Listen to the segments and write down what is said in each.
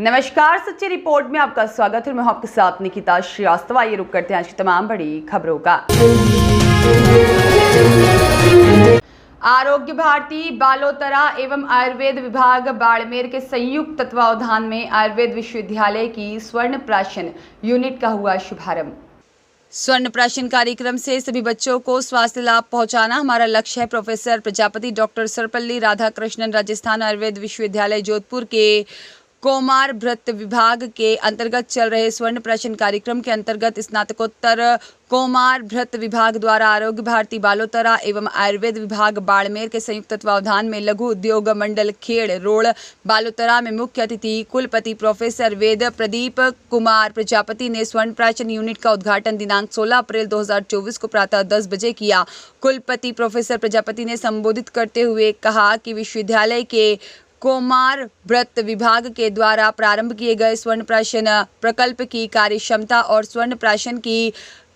नमस्कार, सच्ची रिपोर्ट में आपका स्वागत है। मैं आपके साथ निकिता श्रीवास्तव। आइए रुक करते हैं आज की तमाम बड़ी खबरों का। आरोग्य भारती बालोतरा एवं आयुर्वेद विभाग बाड़मेर के संयुक्त तत्वावधान में आयुर्वेद विश्वविद्यालय की स्वर्ण प्राशन यूनिट का हुआ शुभारंभ। स्वर्ण प्राशन कार्यक्रम से सभी बच्चों को स्वास्थ्य लाभ पहुंचाना हमारा लक्ष्य है। प्रोफेसर प्रजापति डॉक्टर सर्वपल्ली राधाकृष्णन राजस्थान आयुर्वेद विश्वविद्यालय जोधपुर के कोमार भृत विभाग के अंतर्गत चल रहे स्वर्ण प्राशन कार्यक्रम के अंतर्गत स्नातकोत्तर कोमार भृत विभाग द्वारा आरोग्य भारती बालोतरा एवं आयुर्वेद विभाग बाड़मेर के संयुक्त तत्वावधान में लघु उद्योग मंडल खेड़ रोड बालोतरा में मुख्य अतिथि कुलपति प्रोफेसर वेद प्रदीप कुमार प्रजापति ने स्वर्ण प्राशन यूनिट का उद्घाटन दिनांक 16 अप्रैल 2024 को प्रातः 10 बजे किया। कुलपति प्रोफेसर प्रजापति ने संबोधित करते हुए कहा कि विश्वविद्यालय के कोमार व्रत विभाग के द्वारा प्रारंभ किए गए स्वर्ण प्राशन प्रकल्प की कार्यक्षमता और स्वर्ण प्राशन की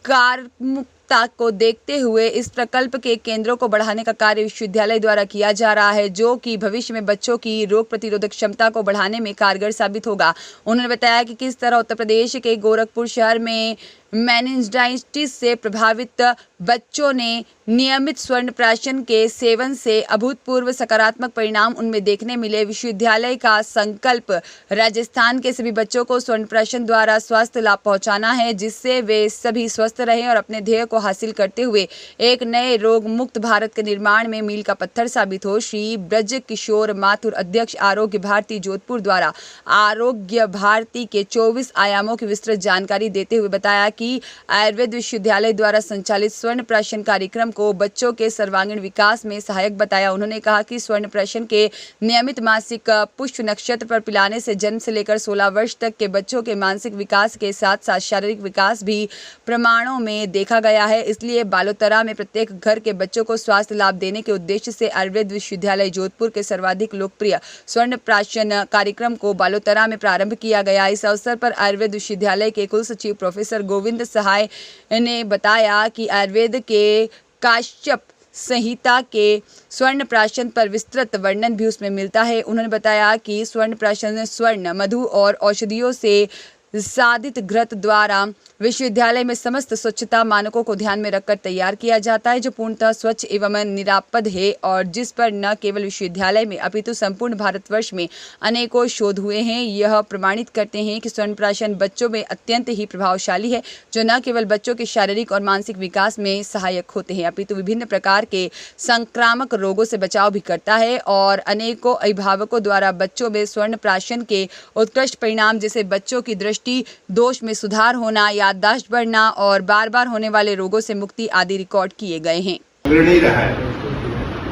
कार्यात्मकता को देखते हुए इस प्रकल्प के केंद्रों को बढ़ाने का कार्य विश्वविद्यालय द्वारा किया जा रहा है, जो कि भविष्य में बच्चों की रोग प्रतिरोधक क्षमता को बढ़ाने में कारगर साबित होगा। उन्होंने बताया कि किस तरह उत्तर प्रदेश के गोरखपुर शहर में मेनिंजाइटिस से प्रभावित बच्चों ने नियमित स्वर्ण प्राशन के सेवन से अभूतपूर्व सकारात्मक परिणाम उनमें देखने मिले। विश्वविद्यालय का संकल्प राजस्थान के सभी बच्चों को स्वर्ण प्राशन द्वारा स्वास्थ्य लाभ पहुंचाना है, जिससे वे सभी स्वस्थ रहें और अपने ध्येय को हासिल करते हुए एक नए रोग मुक्त भारत के निर्माण में मील का पत्थर साबित हो। श्री ब्रज किशोर माथुर, अध्यक्ष आरोग्य भारती जोधपुर द्वारा आरोग्य भारती के 24 आयामों की विस्तृत जानकारी देते हुए बताया कि आयुर्वेद विश्वविद्यालय द्वारा संचालित स्वर्ण प्राशन कार्यक्रम को बच्चों के सर्वांगीण विकास में सहायक बताया। उन्होंने कहा कि स्वर्ण प्राशन के नियमित मासिक पुष्प नक्षत्र पर पिलाने से जन्म से लेकर 16 वर्ष तक के बच्चों के मानसिक विकास के साथ साथ शारीरिक विकास भी प्रमाणों में देखा गया है। इसलिए बालोतरा में प्रत्येक घर के बच्चों को स्वास्थ्य लाभ देने के उद्देश्य से आयुर्वेद विश्वविद्यालय जोधपुर के सर्वाधिक लोकप्रिय स्वर्ण प्राशन कार्यक्रम को बालोतरा में प्रारंभ किया गया। इस अवसर पर आयुर्वेद विश्वविद्यालय के कुल सचिव प्रोफेसर गोविंद सहाय ने बताया कि आयुर्वेद के काश्यप संहिता के स्वर्ण प्राशन पर विस्तृत वर्णन भी उसमें मिलता है। उन्होंने बताया कि स्वर्ण प्राशन स्वर्ण, मधु और औषधियों से साधित घृत द्वारा विश्वविद्यालय में समस्त स्वच्छता मानकों को ध्यान में रखकर तैयार किया जाता है, जो पूर्णतः स्वच्छ एवं निरापद है और जिस पर न केवल विश्वविद्यालय में अपितु संपूर्ण भारतवर्ष में अनेकों शोध हुए हैं। यह प्रमाणित करते हैं कि स्वर्ण प्राशन बच्चों में अत्यंत ही प्रभावशाली है, जो न केवल बच्चों के शारीरिक और मानसिक विकास में सहायक होते हैं, अपितु विभिन्न प्रकार के संक्रामक रोगों से बचाव भी करता है। और अनेकों अभिभावकों द्वारा बच्चों में स्वर्ण प्राशन के उत्कृष्ट परिणाम जैसे बच्चों की दृष्टि दोष में सुधार होना, याददाश्त बढ़ना और बार बार होने वाले रोगों से मुक्ति आदि रिकॉर्ड किए गए हैं। अग्रणी रहा है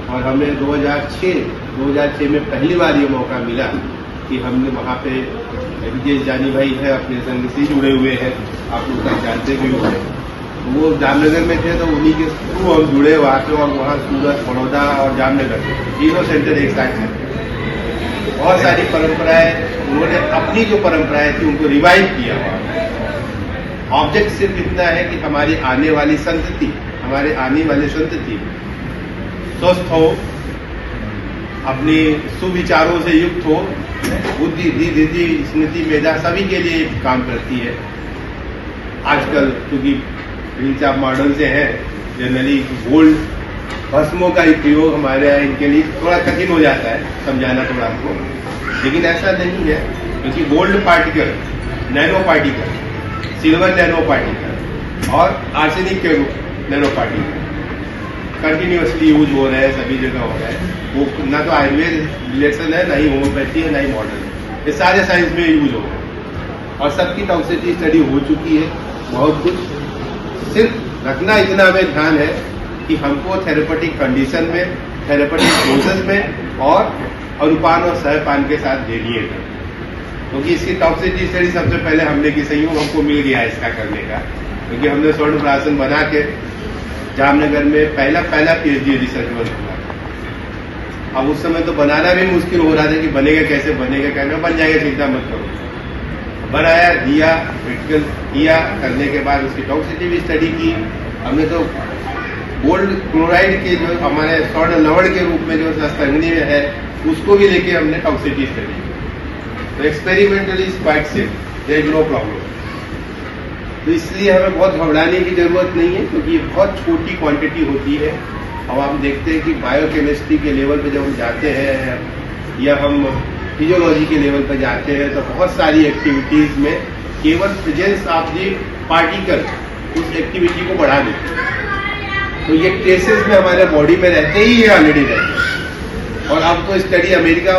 और हमें 2006 में पहली बार ये मौका मिला कि हमने वहाँ पे विजय जानी भाई है, अपने संग से जुड़े हुए हैं, आप लोग जानते भी होंगे। वो जामनगर में थे तो उन्हीं के थ्रू हम जुड़े वहाँ पे, और वहाँ सूरत, बड़ौदा और जामनगर तीनों सेंटर एक साथ हैं। बहुत सारी परंपराएं उन्होंने अपनी जो परंपराएं थी उनको रिवाइव किया। ऑब्जेक्ट सिर्फ इतना है कि हमारी आने वाली संतति स्वस्थ हो, अपने सुविचारों से युक्त हो, बुद्धि, धीधि, स्मृति, मेधा सभी के लिए काम करती है। आजकल क्योंकि हिंसा मॉडर्न से है, जनरली गोल्ड भस्मों का ही प्रयोग हमारे यहाँ इनके लिए थोड़ा कठिन हो जाता है समझाना थोड़ा आपको, लेकिन ऐसा नहीं है, क्योंकि gold particle, nano particle, silver nano particle और आर्सेनिक के नैनो पार्टिकल कंटिन्यूअसली यूज हो रहे हैं, सभी जगह हो रहा है। वो ना तो आयुर्वेद रिलेशन है, ना ही होम्योपैथी है, ना ही मॉडर्न है, ये सारे साइंस में यूज हो रहे हैं और सबकी टॉक्सिसिटी स्टडी हो चुकी है। बहुत कुछ सिर्फ रखना इतना हमें ध्यान है कि हमको थेरेपेटिक कंडीशन में, थेरेपेटिक डोजेस में और अनुपान और सहपान के साथ देनी है, क्योंकि इसकी टॉक्सिसिटी स्टडी सबसे पहले हमने की संयोग हमको मिल गया इसका करने का, क्योंकि हमने स्वर्ण प्राशन बना के जामनगर में पहला PhD रिसर्च वर्क हुआ। अब उस समय तो बनाना भी मुश्किल हो रहा था कि बनेगा कैसे, बनेगा कहना, बन जाएगा चिंता मत करो। बनाया, दिया, मेडिकल किया, करने के बाद उसकी टॉक्सिसिटी भी स्टडी की। हमने तो गोल्ड क्लोराइड के जो हमारे स्वर्ण लवण के रूप में जो संगनी में है उसको भी लेके हमने टॉक्सिसिटी स्टडी की। तो experimentally is quite safe, there is no problem. तो इसलिए हमें बहुत घबराने की जरूरत नहीं है, क्योंकि ये बहुत छोटी क्वांटिटी होती है। अब आप देखते हैं कि बायोकेमिस्ट्री के लेवल पे जब हम जाते हैं या हम फिजियोलॉजी के लेवल पे जाते हैं, तो बहुत सारी एक्टिविटीज में केवल प्रेजेंस ऑफ दी पार्टिकल उस एक्टिविटी को बढ़ा देते हैं। तो ये केसेस में हमारे बॉडी में रहते ही है, ऑलरेडी रहते हैं। और अब तो स्टडी अमेरिका